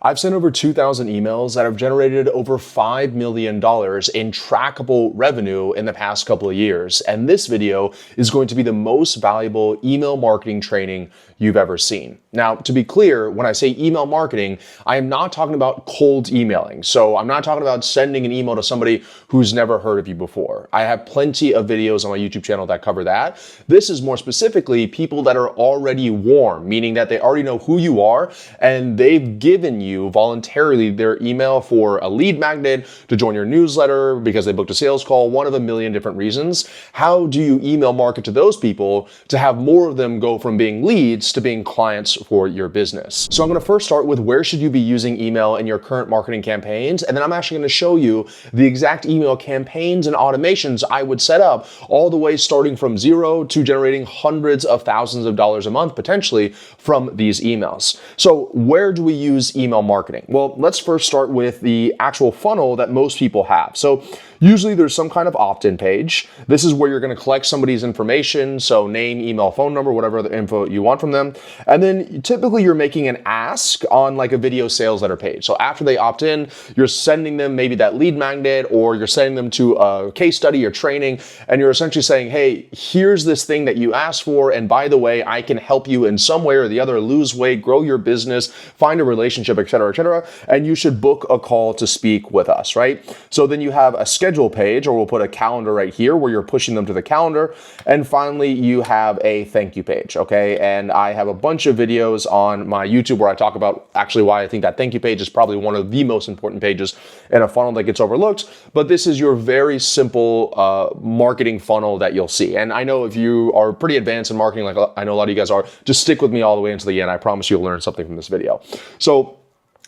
I've sent over 2,000 emails that have generated over $5 million in trackable revenue in the past couple of years. And this video is going to be the most valuable email marketing training you've ever seen. Now, to be clear, when I say email marketing, I am not talking about cold emailing. So I'm not talking about sending an email to somebody who's never heard of you before. I have plenty of videos on my YouTube channel that cover that. This is more specifically people that are already warm, meaning that they already know who you are and they've given you voluntarily their email for a lead magnet, to join your newsletter because they booked a sales call, one of a million different reasons. How do you email market to those people to have more of them go from being leads to being clients for your business? So I'm going to first start with where should you be using email in your current marketing campaigns, and then I'm actually going to show you the exact email campaigns and automations I would set up, all the way starting from zero to generating hundreds of thousands of dollars a month potentially from these emails. So where do we use email marketing? Well, let's first start with the actual funnel that most people have. So usually there's some kind of opt-in page. This is where you're going to collect somebody's information, so name, email, phone number, whatever other info you want from them. And then typically you're making an ask on like a video sales letter page. So after they opt in, you're sending them maybe that lead magnet, or you're sending them to a case study or training, and you're essentially saying, hey, here's this thing that you asked for, and by the way, I can help you in some way or the other lose weight, grow your business, find a relationship, etc., and you should book a call to speak with us, right? So then you have a schedule page, or we'll put a calendar right here where you're pushing them to the calendar. And finally, you have a thank you page, okay? And I have a bunch of videos on my YouTube where I talk about actually why I think that thank you page is probably one of the most important pages in a funnel that gets overlooked. But this is your very simple marketing funnel that you'll see. And I know if you are pretty advanced in marketing, like I know a lot of you guys are, just stick with me all the way until the end. I promise you'll learn something from this video. So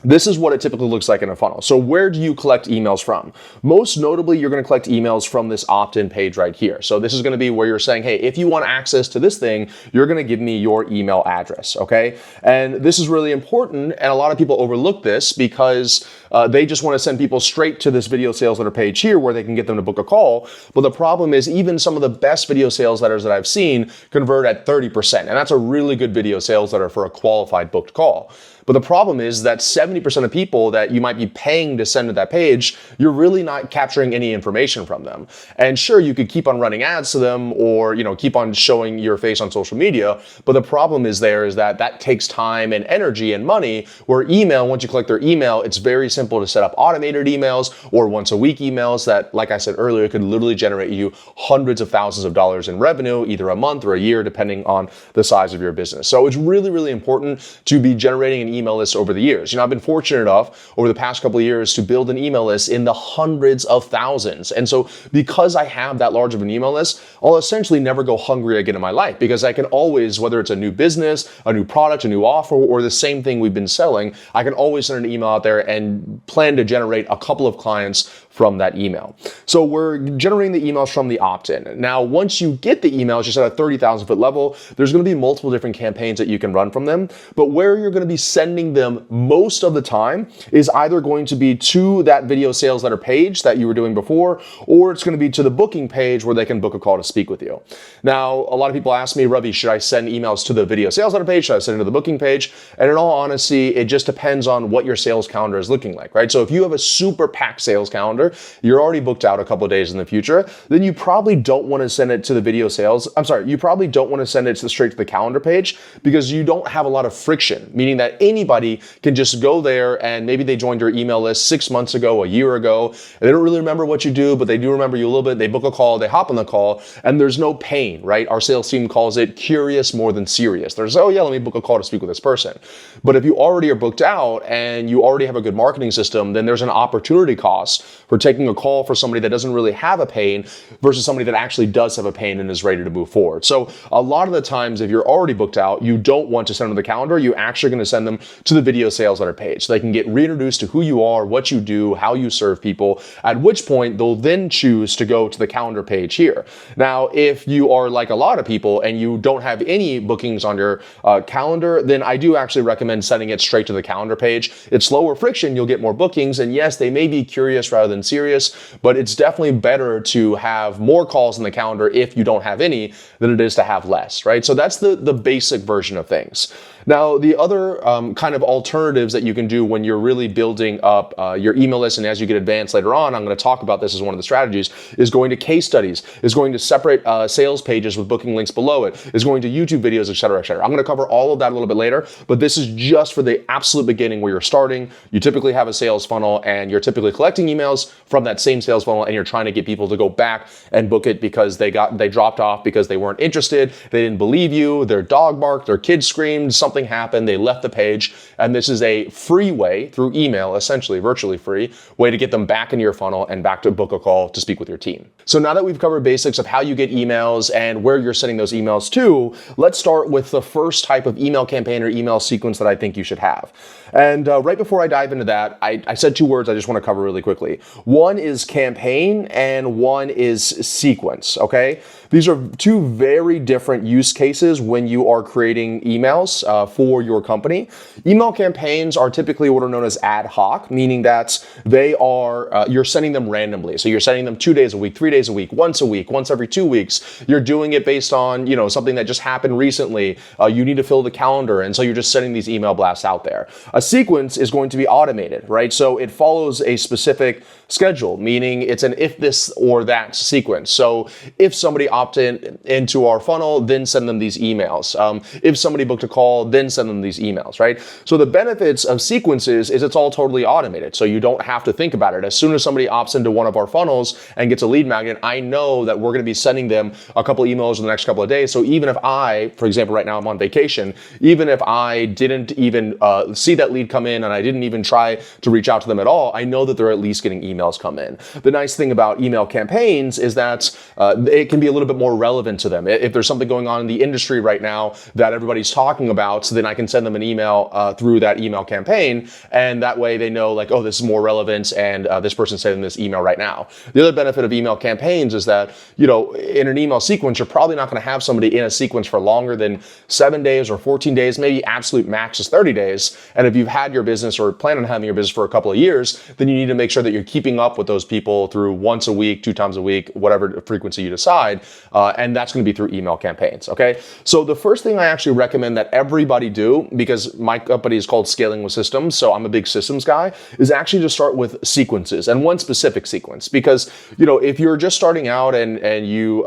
this is what it typically looks like in a funnel. So where do you collect emails from? Most notably, you're going to collect emails from this opt-in page right here. So this is going to be where you're saying, hey, if you want access to this thing, you're going to give me your email address, okay? And this is really important, and a lot of people overlook this because they just want to send people straight to this video sales letter page here where they can get them to book a call. But the problem is even some of the best video sales letters that I've seen convert at 30%, and that's a really good video sales letter for a qualified booked call. But the problem is that 70% of people that you might be paying to send to that page, you're really not capturing any information from them. And sure, you could keep on running ads to them, or keep on showing your face on social media. But the problem is that takes time and energy and money, where email, once you collect their email, it's very simple to set up automated emails or once a week emails that, like I said earlier, could literally generate you hundreds of thousands of dollars in revenue, either a month or a year, depending on the size of your business. So it's really, really important to be generating an email list over the years. I've been fortunate enough over the past couple of years to build an email list in the hundreds of thousands. And so because I have that large of an email list, I'll essentially never go hungry again in my life, because I can always, whether it's a new business, a new product, a new offer, or the same thing we've been selling, I can always send an email out there and plan to generate a couple of clients from that email. So we're generating the emails from the opt-in. Now, once you get the emails, just at a 30,000 foot level, there's going to be multiple different campaigns that you can run from them. But where you're going to be sending them most of the time is either going to be to that video sales letter page that you were doing before, or it's going to be to the booking page where they can book a call to speak with you. Now, a lot of people ask me, Ravi, should I send emails to the video sales letter page? Should I send it to the booking page? And in all honesty, it just depends on what your sales calendar is looking like, right? So if you have a super packed sales calendar, you're already booked out a couple of days in the future, then you probably don't want to send it to the video sales. You probably don't want to send it straight to the calendar page, because you don't have a lot of friction, meaning that anybody can just go there and maybe they joined your email list 6 months ago, a year ago, and they don't really remember what you do, but they do remember you a little bit. They book a call, they hop on the call, and there's no pain, right? Our sales team calls it curious more than serious. There's, oh yeah, let me book a call to speak with this person. But if you already are booked out and you already have a good marketing system, then there's an opportunity cost for taking a call for somebody that doesn't really have a pain versus somebody that actually does have a pain and is ready to move forward. So a lot of the times, if you're already booked out, you don't want to send them to the calendar. You're actually going to send them to the video sales letter page so they can get reintroduced to who you are, what you do, how you serve people, at which point they'll then choose to go to the calendar page here. Now, if you are like a lot of people and you don't have any bookings on your calendar, then I do actually recommend sending it straight to the calendar page. It's lower friction, you'll get more bookings, and yes, they may be curious rather than serious, but it's definitely better to have more calls in the calendar if you don't have any than it is to have less, right? So that's the basic version of things. Now, the other kind of alternatives that you can do when you're really building up your email list, and as you get advanced later on, I'm going to talk about this as one of the strategies, is going to case studies, is going to separate sales pages with booking links below it, is going to YouTube videos, et cetera, et cetera. I'm going to cover all of that a little bit later, but this is just for the absolute beginning where you're starting. You typically have a sales funnel and you're typically collecting emails from that same sales funnel, and you're trying to get people to go back and book it because they dropped off because they weren't interested, they didn't believe you, their dog barked, their kid screamed, something happened, they left the page. And this is a free way through email, essentially virtually free way to get them back into your funnel and back to book a call to speak with your team. So now that we've covered basics of how you get emails and where you're sending those emails to, let's start with the first type of email campaign or email sequence that I think you should have. And right before I dive into that, I said two words I just want to cover really quickly. One is campaign and one is sequence, okay? These are two very different use cases when you are creating emails for your company. Email campaigns are typically what are known as ad hoc, meaning that they are, you're sending them randomly. So you're sending them 2 days a week, 3 days a week, once every 2 weeks. You're doing it based on, something that just happened recently. You need to fill the calendar, and so you're just sending these email blasts out there. A sequence is going to be automated, right? So it follows a specific schedule, meaning it's an if this or that sequence. So if somebody opted into our funnel, then send them these emails. If somebody booked a call, then send them these emails, right? So the benefits of sequences is it's all totally automated. So you don't have to think about it. As soon as somebody opts into one of our funnels and gets a lead magnet, I know that we're going to be sending them a couple emails in the next couple of days. So even if I, for example, right now I'm on vacation, even if I didn't even see that lead come in and I didn't even try to reach out to them at all, I know that they're at least getting emails come in. The nice thing about email campaigns is that it can be a little bit more relevant to them. If there's something going on in the industry right now that everybody's talking about, so then I can send them an email through that email campaign, and that way they know like, oh, this is more relevant, and this person's sending this email right now. The other benefit of email campaigns is that, in an email sequence, you're probably not going to have somebody in a sequence for longer than 7 days or 14 days, maybe absolute max is 30 days. And if you've had your business or plan on having your business for a couple of years, then you need to make sure that you're keeping up with those people through once a week, 2 times a week, whatever frequency you decide. And that's going to be through email campaigns. Okay. So the first thing I actually recommend that everybody do, because my company is called Scaling with Systems, so I'm a big systems guy, is actually to start with sequences, and one specific sequence. Because, if you're just starting out and you,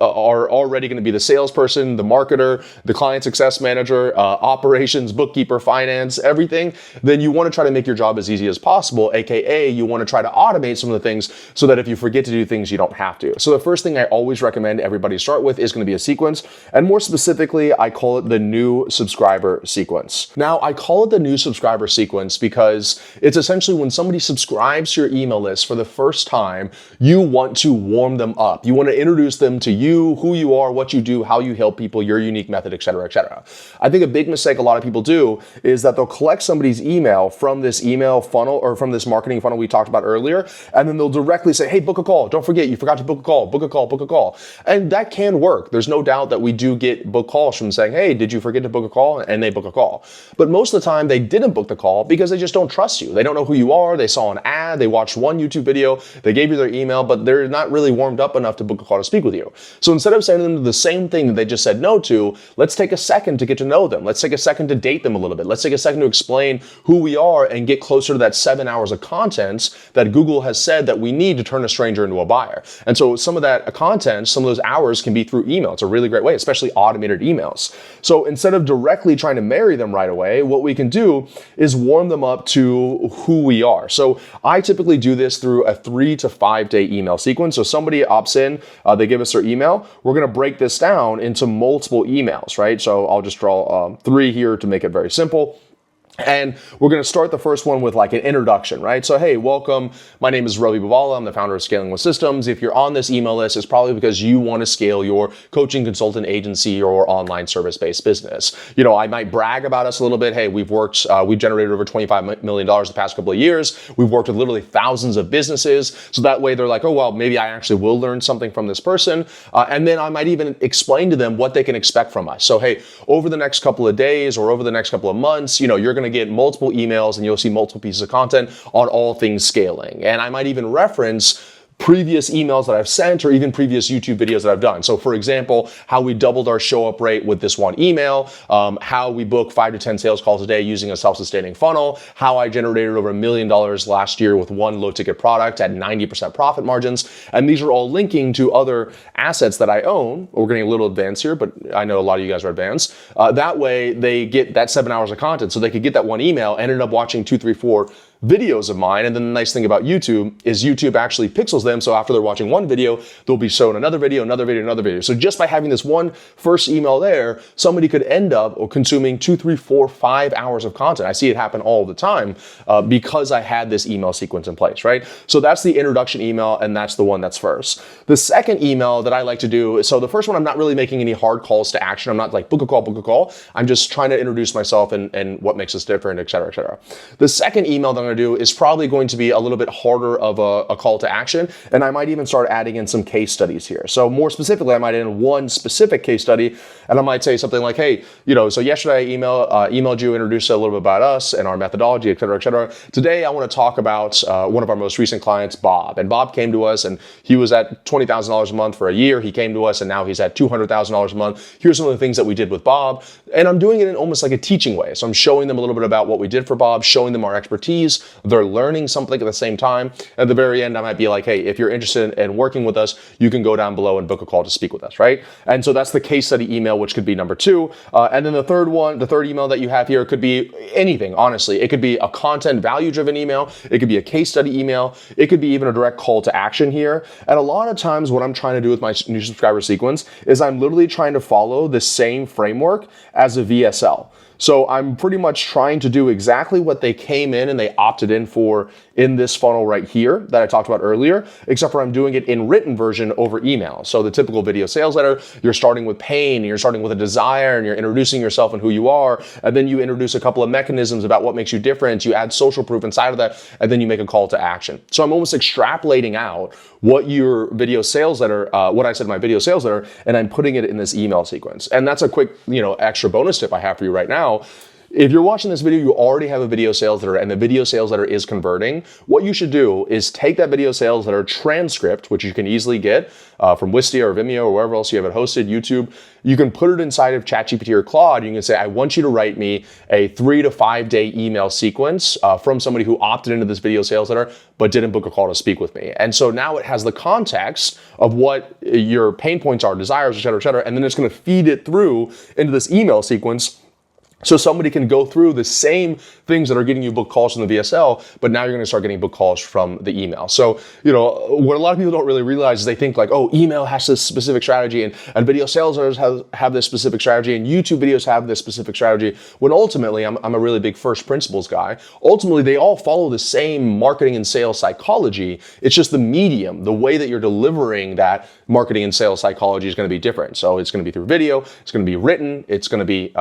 are already going to be the salesperson, the marketer, the client success manager, operations, bookkeeper, finance, everything, then you want to try to make your job as easy as possible, aka you want to try to automate some of the things so that if you forget to do things, you don't have to. So the first thing I always recommend everybody start with is going to be a sequence, and more specifically, I call it the new subscriber sequence. Now, I call it the new subscriber sequence because it's essentially when somebody subscribes to your email list for the first time, you want to warm them up. You want to introduce them to you, who you are, what you do, how you help people, your unique method, et cetera, et cetera. I think a big mistake a lot of people do is that they'll collect somebody's email from this email funnel or from this marketing funnel we talked about earlier, and then they'll directly say, hey, book a call. Don't forget, you forgot to book a call, book a call, book a call. And that can work. There's no doubt that we do get book calls from saying, hey, did you forget to book a call? And they book a call. But most of the time, they didn't book the call because they just don't trust you. They don't know who you are. They saw an ad. They watched one YouTube video. They gave you their email, but they're not really warmed up enough to book a call to speak with you. So instead of sending them the same thing that they just said no to, let's take a second to get to know them. Let's take a second to date them a little bit. Let's take a second to explain who we are and get closer to that 7 hours of content that Google has said that we need to turn a stranger into a buyer. And so some of that content, some of those hours can be through email. It's a really great way, especially automated emails. So instead of directly trying to marry them right away, what we can do is warm them up to who we are. So I typically do this through a 3 to 5 day email sequence. So somebody opts in, they give us their email. We're going to break this down into multiple emails, right? So I'll just draw 3 here to make it very simple. And we're going to start the first one with like an introduction, right? So, hey, welcome. My name is Ravi Abuvala. I'm the founder of Scaling with Systems. If you're on this email list, it's probably because you want to scale your coaching consultant agency or online service-based business. I might brag about us a little bit. Hey, we've generated over $25 million the past couple of years. We've worked with literally thousands of businesses. So that way they're like, oh, well, maybe I actually will learn something from this person. And then I might even explain to them what they can expect from us. So, hey, over the next couple of days or over the next couple of months, you're going to get multiple emails and you'll see multiple pieces of content on all things scaling. And I might even reference previous emails that I've sent or even previous YouTube videos that I've done. So for example, how we doubled our show up rate with this one email, how we book 5 to 10 sales calls a day using a self-sustaining funnel, how I generated over $1 million last year with one low ticket product at 90% profit margins. And these are all linking to other assets that I own. We're getting a little advanced here, but I know a lot of you guys are advanced. That way they get that 7 hours of content. So they could get that one email, ended up watching 2, 3, 4 videos of mine. And then the nice thing about YouTube is YouTube actually pixels them. So after they're watching one video, they'll be shown another video, another video, another video. So just by having this one first email there, somebody could end up consuming 2, 3, 4, 5 hours of content. I see it happen all the time because I had this email sequence in place, right? So that's the introduction email, and that's the one that's first. The second email that I like to do, so the first one, I'm not really making any hard calls to action. I'm not like book a call, book a call. I'm just trying to introduce myself and what makes us different, et cetera, et cetera. The second email that I'm going to do is probably going to be a little bit harder of a call to action, and I might even start adding in some case studies here. So more specifically, I might add in one specific case study, and I might say something like, hey, so yesterday I emailed you, introduced a little bit about us and our methodology, et cetera, et cetera. Today I want to talk about one of our most recent clients, Bob. And Bob came to us, and he was at $20,000 a month for a year. He came to us, and now he's at $200,000 a month. Here's some of the things that we did with Bob, and I'm doing it in almost like a teaching way. So I'm showing them a little bit about what we did for Bob, showing them our expertise. They're learning something at the same time. At the very end, I might be like, hey, if you're interested in working with us, you can go down below and book a call to speak with us, right? And so that's the case study email, which could be number 2. And then the third email that you have here could be anything, honestly. It could be a content value-driven email. It could be a case study email. It could be even a direct call to action here. And a lot of times what I'm trying to do with my new subscriber sequence is I'm literally trying to follow the same framework as a VSL. So I'm pretty much trying to do exactly what they came in and they opted in for in this funnel right here that I talked about earlier, except for I'm doing it in written version over email. So the typical video sales letter, you're starting with pain, and you're starting with a desire, and you're introducing yourself and who you are, and then you introduce a couple of mechanisms about what makes you different, you add social proof inside of that, and then you make a call to action. So I'm almost extrapolating out what your video sales letter, what I said in my video sales letter, and I'm putting it in this email sequence. And that's a quick, extra bonus tip I have for you right now. If you're watching this video, you already have a video sales letter and the video sales letter is converting. What you should do is take that video sales letter transcript, which you can easily get from Wistia or Vimeo or wherever else you have it hosted, YouTube. You can put it inside of ChatGPT or Claude. You can say, I want you to write me a 3 to 5 day email sequence from somebody who opted into this video sales letter but didn't book a call to speak with me. And so now it has the context of what your pain points are, desires, et cetera, and then it's going to feed it through into this email sequence. So somebody can go through the same things that are getting you book calls from the VSL, but now you're going to start getting book calls from the email. So, what a lot of people don't really realize is they think like, oh, email has this specific strategy and video sales have this specific strategy and YouTube videos have this specific strategy. When ultimately, I'm a really big first principles guy. Ultimately, they all follow the same marketing and sales psychology. It's just the medium, the way that you're delivering that marketing and sales psychology is going to be different. So it's going to be through video, it's going to be written, it's going to be,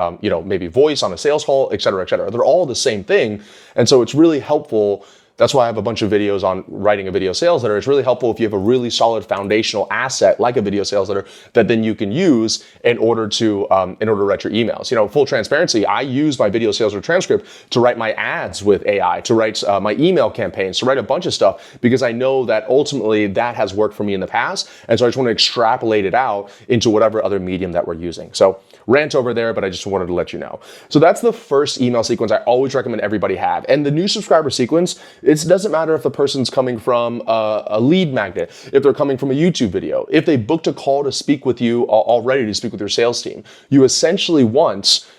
maybe voice on a sales call, et cetera, et cetera. They're all the same thing. And so it's really helpful. That's why I have a bunch of videos on writing a video sales letter. It's really helpful if you have a really solid foundational asset like a video sales letter that then you can use in order to write your emails. Full transparency, I use my video sales letter transcript to write my ads with AI, to write my email campaigns, to write a bunch of stuff because I know that ultimately that has worked for me in the past. And so I just want to extrapolate it out into whatever other medium that we're using. So rant over there, but I just wanted to let you know. So that's the first email sequence I always recommend everybody have. And the new subscriber sequence, it doesn't matter if the person's coming from a lead magnet, if they're coming from a YouTube video, if they booked a call to speak with you already to speak with your sales team. You essentially want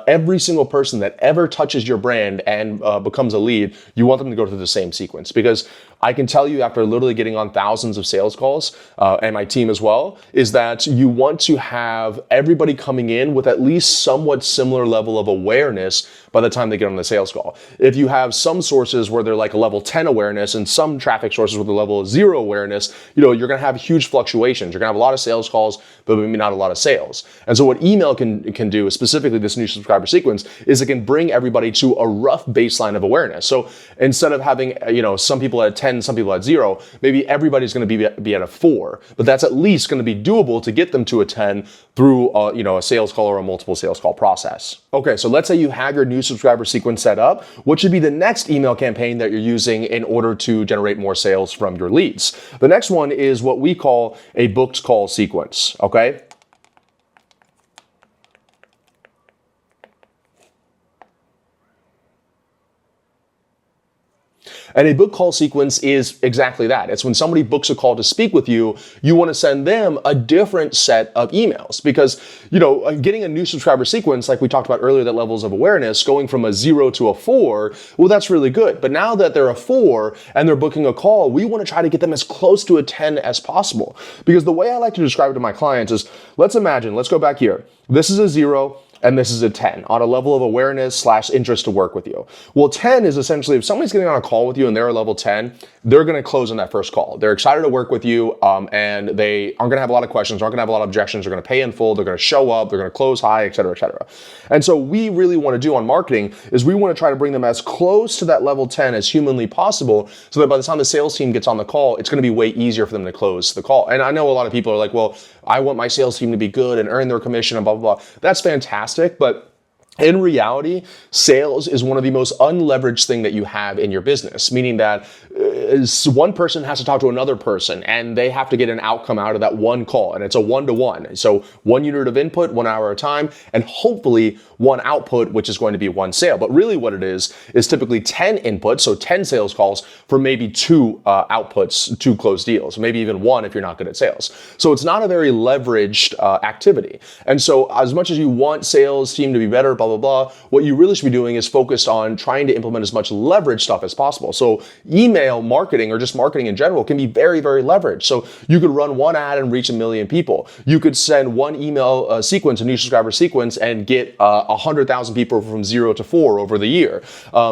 every single person that ever touches your brand and becomes a lead, you want them to go through the same sequence. Because I can tell you after literally getting on thousands of sales calls, and my team as well, is that you want to have everybody coming in with at least somewhat similar level of awareness by the time they get on the sales call. If you have some sources where they're like a level 10 awareness and some traffic sources with a level 0 awareness, you're going to have huge fluctuations. You're going to have a lot of sales calls, but maybe not a lot of sales. And so what email can do, specifically this new subscriber sequence is it can bring everybody to a rough baseline of awareness. So instead of having, some people at 10, some people at 0, maybe everybody's going to be at a 4, but that's at least going to be doable to get them to a 10 through a sales call or a multiple sales call process. Okay, so let's say you have your new subscriber sequence set up. What should be the next email campaign that you're using in order to generate more sales from your leads? The next one is what we call a booked call sequence, okay? And a book call sequence is exactly that. It's when somebody books a call to speak with you, you want to send them a different set of emails because, getting a new subscriber sequence, like we talked about earlier, that levels of awareness, going from a 0 to a 4, well, that's really good. But now that they're a 4 and they're booking a call, we want to try to get them as close to a 10 as possible. Because the way I like to describe it to my clients is, let's go back here. This is a 0. And this is a 10 on a level of awareness / interest to work with you. Well, 10 is essentially if somebody's getting on a call with you and they're a level 10, they're going to close on that first call. They're excited to work with you, and they aren't going to have a lot of questions, aren't going to have a lot of objections. They're going to pay in full. They're going to show up. They're going to close high, et cetera, et cetera. And so we really want to do on marketing is we want to try to bring them as close to that level 10 as humanly possible so that by the time the sales team gets on the call, it's going to be way easier for them to close the call. And I know a lot of people are like, well, I want my sales team to be good and earn their commission and blah, blah, blah. That's fantastic, but in reality, sales is one of the most unleveraged thing that you have in your business, meaning that one person has to talk to another person and they have to get an outcome out of that one call, and it's a one-to-one. So 1 unit of input, 1 hour at a time, and hopefully 1 output, which is going to be 1 sale. But really what it is typically 10 inputs, so 10 sales calls for maybe 2 outputs, 2 closed deals, maybe even 1 if you're not good at sales. So it's not a very leveraged activity. And so as much as you want sales team to be better, blah, blah, blah, what you really should be doing is focused on trying to implement as much leverage stuff as possible. So email marketing or just marketing in general can be very, very leveraged. So you could run 1 ad and reach 1 million people. You could send 1 email sequence, a new subscriber sequence, and get 100,000 people from 0 to 4 over the year.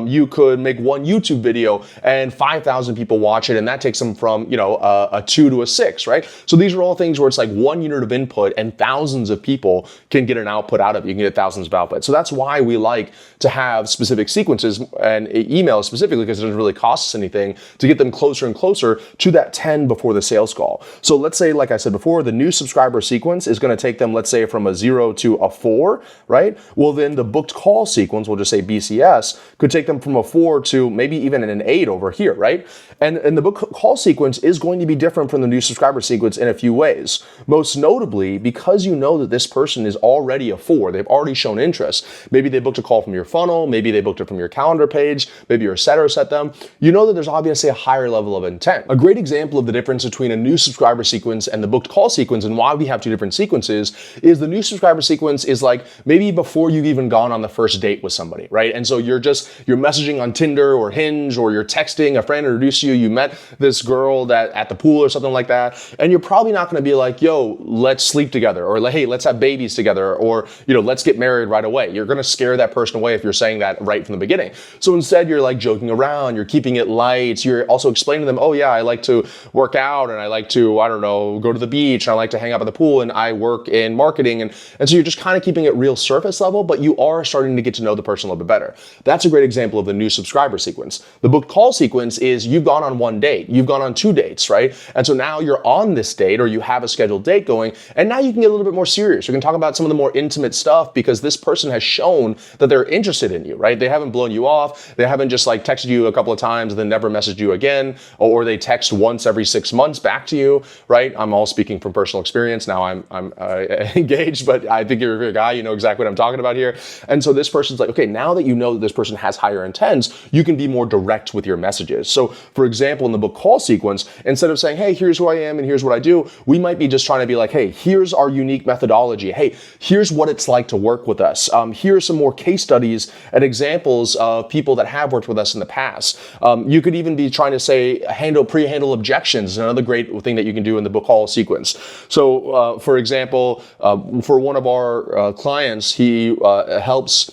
You could make 1 YouTube video and 5,000 people watch it, and that takes them from, a 2 to a 6, right? So these are all things where it's like 1 unit of input and thousands of people can get an output out of it. You can get thousands of outputs. So that's why we like to have specific sequences and emails specifically, because it doesn't really cost us anything to get them closer and closer to that 10 before the sales call. So let's say, like I said before, the new subscriber sequence is going to take them, let's say, from a 0 to a 4, right? Well, then the booked call sequence, we'll just say BCS, could take them from a 4 to maybe even an 8 over here, right? And the booked call sequence is going to be different from the new subscriber sequence in a few ways. Most notably, because you know that this person is already a 4, they've already shown interest. Maybe they booked a call from your funnel, maybe they booked it from your calendar page, maybe your setter set them. You know that there's obviously a higher level of intent. A great example of the difference between a new subscriber sequence and the booked call sequence and why we have 2 different sequences is the new subscriber sequence is like maybe before you've even gone on the first date with somebody, right? And so you're messaging on Tinder or Hinge, or you're texting, a friend introduced you met this girl that at the pool or something like that, and you're probably not going to be like, yo, let's sleep together, or hey, let's have babies together, or let's get married right away. You're going to scare that person away if you're saying that right from the beginning. So instead, you're like joking around, you're keeping it light, you're also explaining to them, oh yeah, I like to work out, and I like to, go to the beach, and I like to hang out at the pool, and I work in marketing, and so you're just kind of keeping it real surface level, but you are starting to get to know the person a little bit better. That's a great example of the new subscriber sequence. The booked call sequence is you've gone on 1 date, you've gone on 2 dates, right? And so now you're on this date, or you have a scheduled date going, and now you can get a little bit more serious. You can talk about some of the more intimate stuff because this person has shown that they're interested in you, right? They haven't blown you off. They haven't just like texted you a couple of times and then never messaged you again, or they text once every 6 months back to you, right? I'm all speaking from personal experience. Now I'm engaged, but I think you're a great guy. You know exactly what I'm talking about here. And so this person's like, okay, now that you know that this person has higher intents, you can be more direct with your messages. So for example, in the book call sequence, instead of saying, hey, here's who I am and here's what I do, we might be just trying to be like, hey, here's our unique methodology. Hey, here's what it's like to work with us. Here's some more case studies and examples of people that have worked with us in the past. You could even be trying to say pre-handle objections is another great thing that you can do in the book call sequence. So for example, for one of our clients, he helps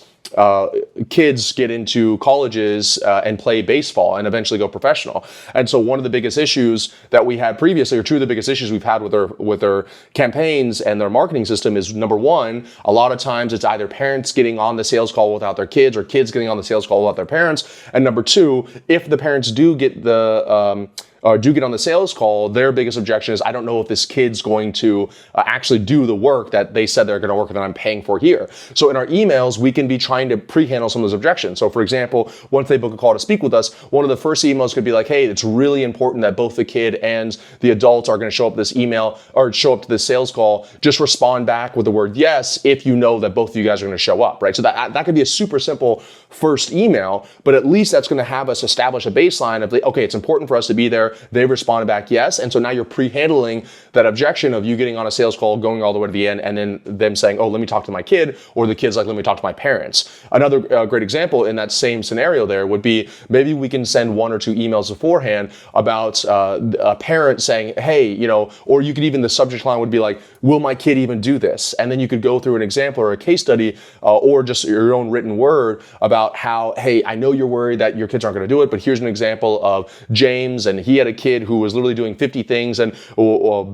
kids get into colleges and play baseball and eventually go professional. And so one of the biggest issues that we had previously, or two of the biggest issues we've had with their campaigns and their marketing system is, number one, a lot of times it's either parents getting on the sales call without their kids or kids getting on the sales call without their parents. And number two, if the parents do get on the sales call, their biggest objection is, I don't know if this kid's going to actually do the work that they said they're going to work that I'm paying for here. So in our emails, we can be trying to pre-handle some of those objections. So for example, once they book a call to speak with us, one of the first emails could be like, hey, it's really important that both the kid and the adults are going to show up this email or show up to this sales call. Just respond back with the word yes if you know that both of you guys are going to show up, right? So that could be a super simple first email, but at least that's going to have us establish a baseline of, okay, it's important for us to be there. They responded back yes. And so now you're pre-handling that objection of you getting on a sales call, going all the way to the end, and then them saying, oh, let me talk to my kid, or the kid's like, let me talk to my parents. Another great example in that same scenario there would be, maybe we can send one or two emails beforehand about a parent saying, hey, or you could even, the subject line would be like, will my kid even do this? And then you could go through an example or a case study or just your own written word about how, hey, I know you're worried that your kids aren't going to do it, but here's an example of James, and he had a kid who was literally doing 50 things and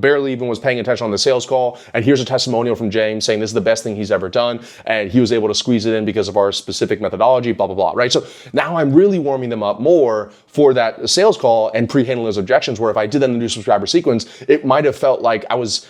barely even was paying attention on the sales call. And here's a testimonial from James saying this is the best thing he's ever done. And he was able to squeeze it in because of our specific methodology, blah, blah, blah, right? So now I'm really warming them up more for that sales call and pre-handling those objections, where if I did that in the new subscriber sequence, it might have felt like I was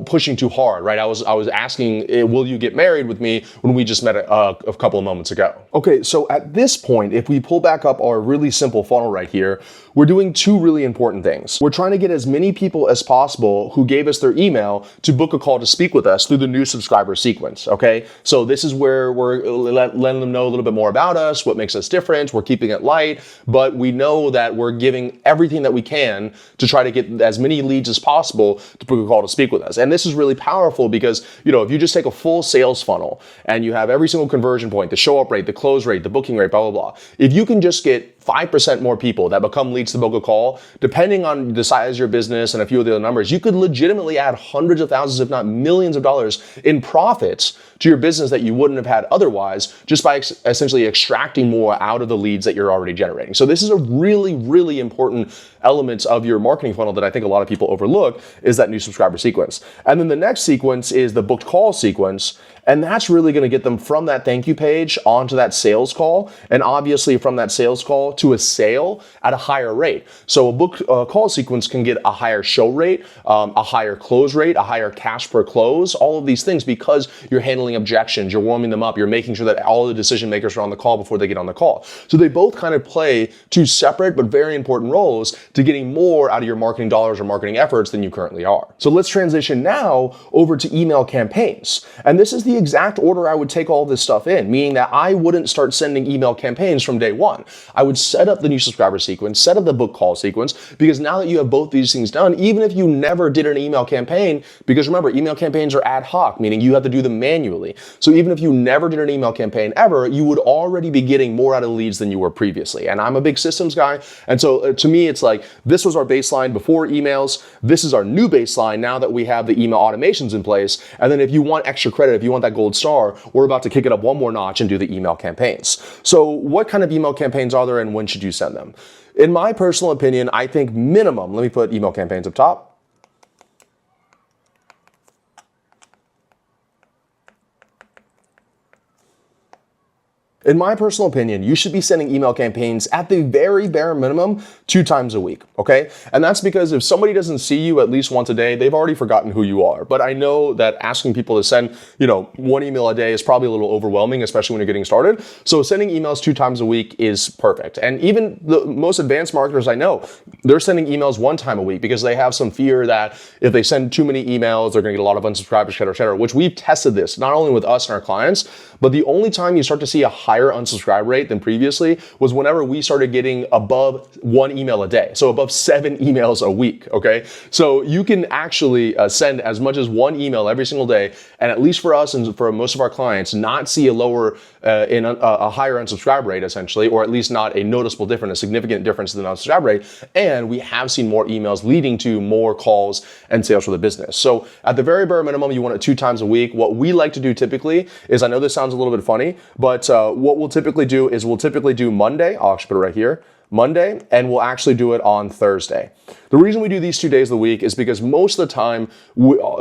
pushing too hard, right? I was asking, will you get married with me, when we just met a couple of moments ago. Okay, so at this point, if we pull back up our really simple funnel right here, we're doing two really important things. We're trying to get as many people as possible who gave us their email to book a call to speak with us through the new subscriber sequence, okay? So this is where we're letting them know a little bit more about us, what makes us different. We're keeping it light, but we know that we're giving everything that we can to try to get as many leads as possible to book a call to speak with us. And this is really powerful because, if you just take a full sales funnel and you have every single conversion point, the show up rate, the close rate, the booking rate, blah, blah, blah. If you can just get 5% more people that become leads to book a call, depending on the size of your business and a few of the other numbers, you could legitimately add hundreds of thousands, if not millions of dollars in profits to your business that you wouldn't have had otherwise, just by essentially extracting more out of the leads that you're already generating. So this is a really, really important element of your marketing funnel that I think a lot of people overlook, is that new subscriber sequence. And then the next sequence is the booked call sequence. And that's really going to get them from that thank you page onto that sales call, and obviously from that sales call to a sale at a higher rate. So a booked call sequence can get a higher show rate, a higher close rate, a higher cash per close, all of these things, because you're handling objections, you're warming them up, you're making sure that all the decision makers are on the call before they get on the call. So they both kind of play two separate but very important roles to getting more out of your marketing dollars or marketing efforts than you currently are. So let's transition now over to email campaigns. And this is the exact order I would take all this stuff in, meaning that I wouldn't start sending email campaigns from day one. I would set up the new subscriber sequence, set up the book call sequence, because now that you have both these things done, even if you never did an email campaign, because remember, email campaigns are ad hoc, meaning you have to do them manually. So even if you never did an email campaign ever, you would already be getting more out of leads than you were previously. And I'm a big systems guy. And so to me, it's like, this was our baseline before emails. This is our new baseline now that we have the email automations in place. And then if you want extra credit, if you want that gold star, we're about to kick it up one more notch and do the email campaigns. So what kind of email campaigns are there, and when should you send them? In my personal opinion, I think minimum, let me put email campaigns up top. In my personal opinion, you should be sending email campaigns at the very bare minimum 2 times a week, okay? And that's because if somebody doesn't see you at least once a day, they've already forgotten who you are. But I know that asking people to send, 1 email a day is probably a little overwhelming, especially when you're getting started. So sending emails 2 times a week is perfect. And even the most advanced marketers I know, they're sending emails 1 time a week because they have some fear that if they send too many emails, they're gonna get a lot of unsubscribers, et cetera, which we've tested this, not only with us and our clients, but the only time you start to see a higher higher unsubscribe rate than previously was whenever we started getting above 1 email a day. So above 7 emails a week, okay? So you can actually send as much as 1 email every single day, and at least for us and for most of our clients, not see a lower a higher unsubscribe rate essentially, or at least not a noticeable difference, a significant difference in the unsubscribe rate. And we have seen more emails leading to more calls and sales for the business. So at the very bare minimum, you want it 2 times a week. What we like to do typically is, I know this sounds a little bit funny, but what we'll typically do is we'll typically do Monday. I'll actually put it right here. Monday, and we'll actually do it on Thursday. The reason we do these 2 days of the week is because most of the time,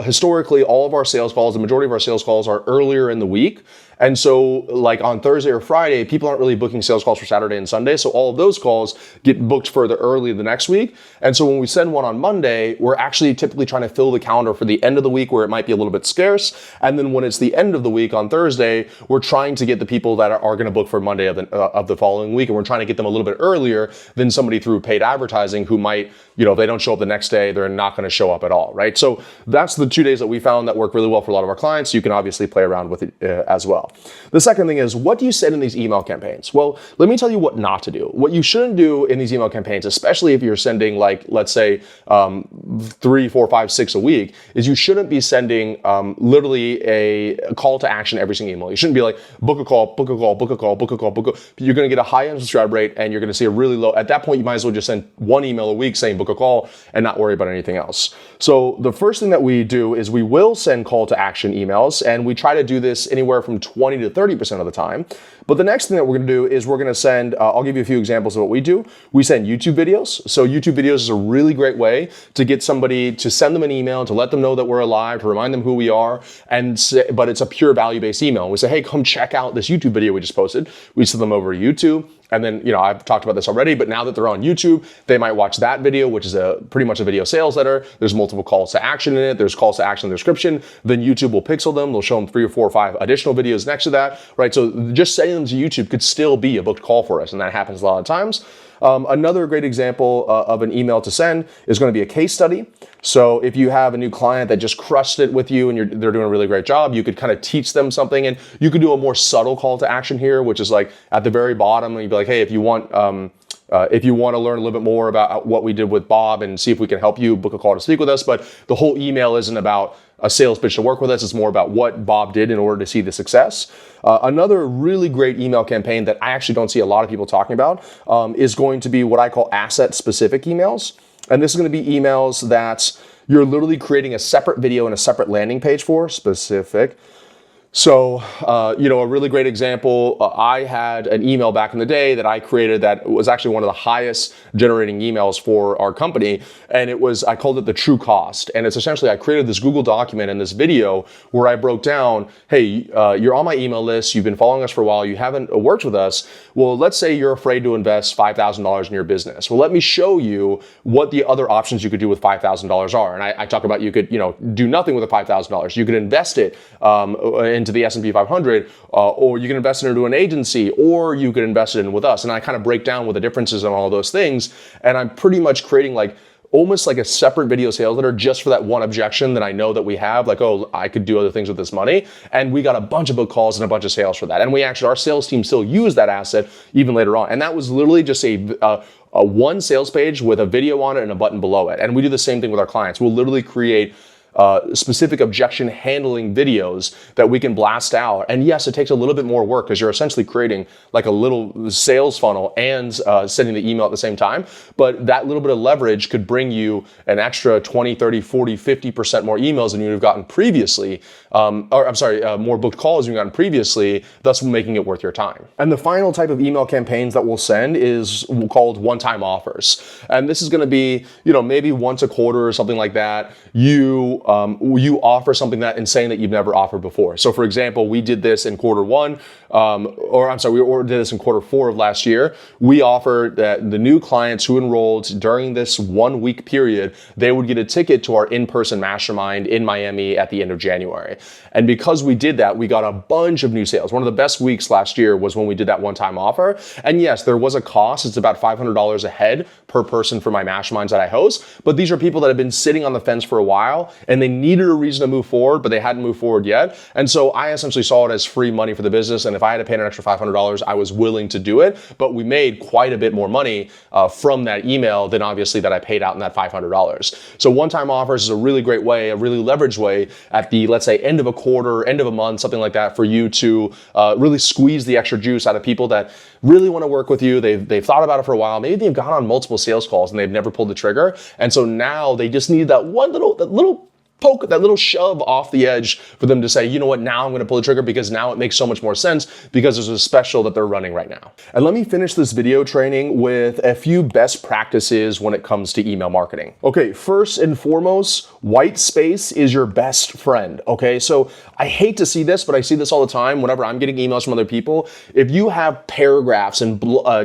historically, all of our sales calls, the majority of our sales calls are earlier in the week. And so like on Thursday or Friday, people aren't really booking sales calls for Saturday and Sunday. So all of those calls get booked further early the next week. And so when we send one on Monday, we're actually typically trying to fill the calendar for the end of the week where it might be a little bit scarce. And then when it's the end of the week on Thursday, we're trying to get the people that are going to book for Monday of the following week. And we're trying to get them a little bit earlier than somebody through paid advertising who might, if they don't show up the next day, they're not going to show up at all, right? So that's the 2 days that we found that work really well for a lot of our clients. You can obviously play around with it as well. The second thing is, what do you send in these email campaigns? Well, let me tell you what not to do. What you shouldn't do in these email campaigns, especially if you're sending like, let's say 3, 4, 5, 6 a week, is you shouldn't be sending literally a call to action every single email. You shouldn't be like, book a call, book a call, book a call, book a call, book a. You're going to get a high unsubscribe rate and you're going to see a really low. At that point, you might as well just send 1 email a week saying book a call and not worry about anything else. So the first thing that we do is we will send call to action emails, and we try to do this anywhere from 20 to 30% of the time. But the next thing that we're going to do is we're going to send, I'll give you a few examples of what we do. We send YouTube videos. So YouTube videos is a really great way to get somebody to send them an email, to let them know that we're alive, to remind them who we are, but it's a pure value-based email. We say, hey, come check out this YouTube video we just posted. We send them over to YouTube. And then, I've talked about this already, but now that they're on YouTube, they might watch that video, which is pretty much a video sales letter. There's multiple calls to action in it. There's calls to action in the description. Then YouTube will pixel them. They'll show them 3 or 4 or 5 additional videos next to that, right? So just sending them to YouTube could still be a booked call for us. And that happens a lot of times. Another great example of an email to send is going to be a case study. So if you have a new client that just crushed it with you and they're doing a really great job, you could kind of teach them something, and you could do a more subtle call to action here, which is like at the very bottom, and you'd be like, hey, if you want to learn a little bit more about what we did with Bob and see if we can help you, book a call to speak with us. But the whole email isn't about a sales pitch to work with us. It's more about what Bob did in order to see the success. Another really great email campaign that I actually don't see a lot of people talking about is going to be what I call asset-specific emails. And this is going to be emails that you're literally creating a separate video and a separate landing page for, specific. So, a really great example, I had an email back in the day that I created that was actually one of the highest generating emails for our company. And I called it the true cost. And it's essentially, I created this Google document and this video where I broke down, hey, you're on my email list. You've been following us for a while. You haven't worked with us. Well, let's say you're afraid to invest $5,000 in your business. Well, let me show you what the other options you could do with $5,000 are. And I talk about you could, do nothing with the $5,000. You could invest it into the S&P 500, or you can invest it into an agency, or you could invest it in with us. And I kind of break down what the differences on all those things. And I'm pretty much creating almost like a separate video sales letter just for that one objection that I know that we have, like, oh, I could do other things with this money. And we got a bunch of book calls and a bunch of sales for that. And our sales team still use that asset even later on. And that was literally just a one sales page with a video on it and a button below it. And we do the same thing with our clients. We'll literally create specific objection handling videos that we can blast out. And yes, it takes a little bit more work because you're essentially creating like a little sales funnel and sending the email at the same time. But that little bit of leverage could bring you an extra 20, 30, 40, 50% more emails than you would have gotten previously. More booked calls than you've gotten previously, thus making it worth your time. And the final type of email campaigns that we'll send is called one-time offers. And this is going to be, maybe once a quarter or something like that. You offer something that insane that you've never offered before. So for example, we did this in quarter 1, we did this in quarter 4 of last year. We offered that the new clients who enrolled during this 1 week period, they would get a ticket to our in-person mastermind in Miami at the end of January. And because we did that, we got a bunch of new sales. One of the best weeks last year was when we did that one-time offer. And yes, there was a cost. It's about $500 a head per person for my masterminds that I host. But these are people that have been sitting on the fence for a while, and and they needed a reason to move forward, but they hadn't moved forward yet. And so I essentially saw it as free money for the business. And if I had to pay an extra $500, I was willing to do it. But we made quite a bit more money from that email than obviously that I paid out in that $500. So one-time offers is a really great way, a really leveraged way at the, let's say, end of a quarter, end of a month, something like that, for you to really squeeze the extra juice out of people that really want to work with you. They've thought about it for a while. Maybe they've gone on multiple sales calls and they've never pulled the trigger. And so now they just need that little poke, that little shove off the edge for them to say, you know what, now I'm going to pull the trigger, because now it makes so much more sense because there's a special that they're running right now. And let me finish this video training with a few best practices when it comes to email marketing. Okay, first and foremost, white space is your best friend. Okay, so I hate to see this, but I see this all the time whenever I'm getting emails from other people. If you have paragraphs and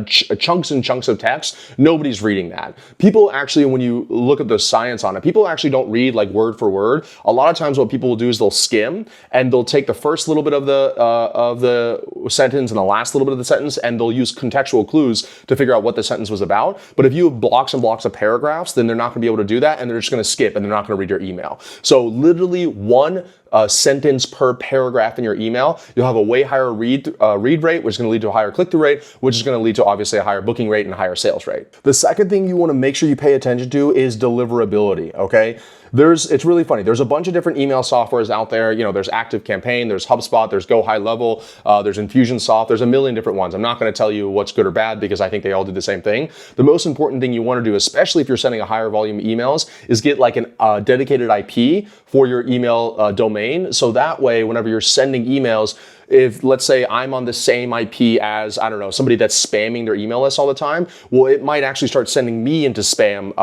chunks and chunks of text, nobody's reading that. People actually, when you look at the science on it, people actually don't read like word for word. A lot of times what people will do is they'll skim and they'll take the first little bit of the sentence and the last little bit of the sentence, and they'll use contextual clues to figure out what the sentence was about. But if you have blocks and blocks of paragraphs, then they're not going to be able to do that, and they're just going to skip and they're not going to read your email. So literally one sentence per paragraph in your email, you'll have a way higher read rate, which is going to lead to a higher click-through rate, which is going to lead to obviously a higher booking rate and a higher sales rate. The second thing you want to make sure you pay attention to is deliverability, okay? It's really funny. There's a bunch of different email softwares out there. You know, there's ActiveCampaign, there's HubSpot, there's Go High Level, there's Infusionsoft, there's a million different ones. I'm not going to tell you what's good or bad because I think they all do the same thing. The most important thing you want to do, especially if you're sending a higher volume of emails, is get like a dedicated IP for your email domain. So that way, whenever you're sending emails, if let's say I'm on the same IP as, I don't know, somebody that's spamming their email list all the time, well, it might actually start sending me into spam,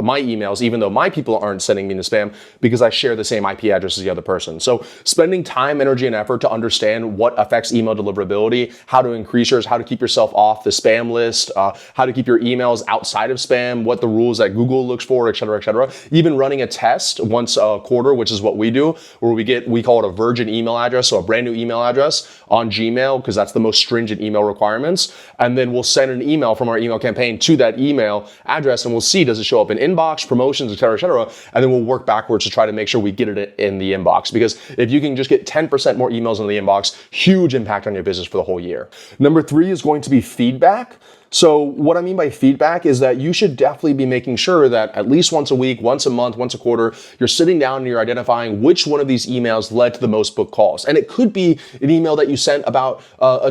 my emails, even though my people aren't sending me into spam, because I share the same IP address as the other person. So spending time, energy, and effort to understand what affects email deliverability, how to increase yours, how to keep yourself off the spam list, how to keep your emails outside of spam, what the rules that Google looks for, et cetera, et cetera. Even running a test once a quarter, which is what we do, where we call it a virgin email address, so a brand new email address on Gmail, because that's the most stringent email requirements. And then we'll send an email from our email campaign to that email address, and we'll see, does it show up in inbox, promotions, et cetera, et cetera. And then we'll work backwards to try to make sure we get it in the inbox. Because if you can just get 10% more emails in the inbox, huge impact on your business for the whole year. Number 3 is going to be feedback. So what I mean by feedback is that you should definitely be making sure that at least once a week, once a month, once a quarter, you're sitting down and you're identifying which one of these emails led to the most book calls. And it could be an email that you sent about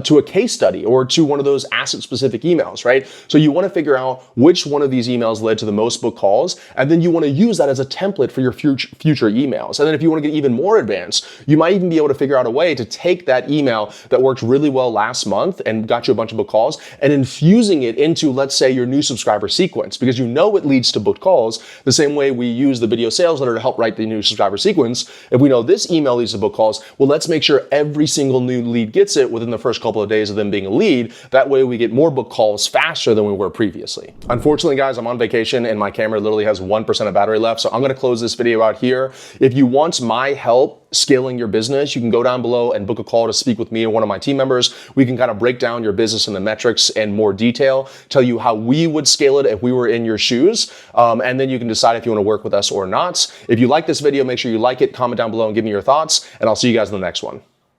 to a case study or to one of those asset-specific emails, right? So you want to figure out which one of these emails led to the most book calls, and then you want to use that as a template for your future emails. And then if you want to get even more advanced, you might even be able to figure out a way to take that email that worked really well last month and got you a bunch of book calls and infuse it into, let's say, your new subscriber sequence, because you know it leads to booked calls the same way we use the video sales letter to help write the new subscriber sequence. If we know this email leads to booked calls, well, let's make sure every single new lead gets it within the first couple of days of them being a lead. That way we get more booked calls faster than we were previously. Unfortunately, guys, I'm on vacation and my camera literally has 1% of battery left, so I'm going to close this video out here. If you want my help scaling your business, you can go down below and book a call to speak with me or one of my team members. We can kind of break down your business and the metrics in more detail, tell you how we would scale it if we were in your shoes, and then you can decide if you want to work with us or not. If you like this video, make sure you like it, comment down below, and give me your thoughts, and I'll see you guys in the next one.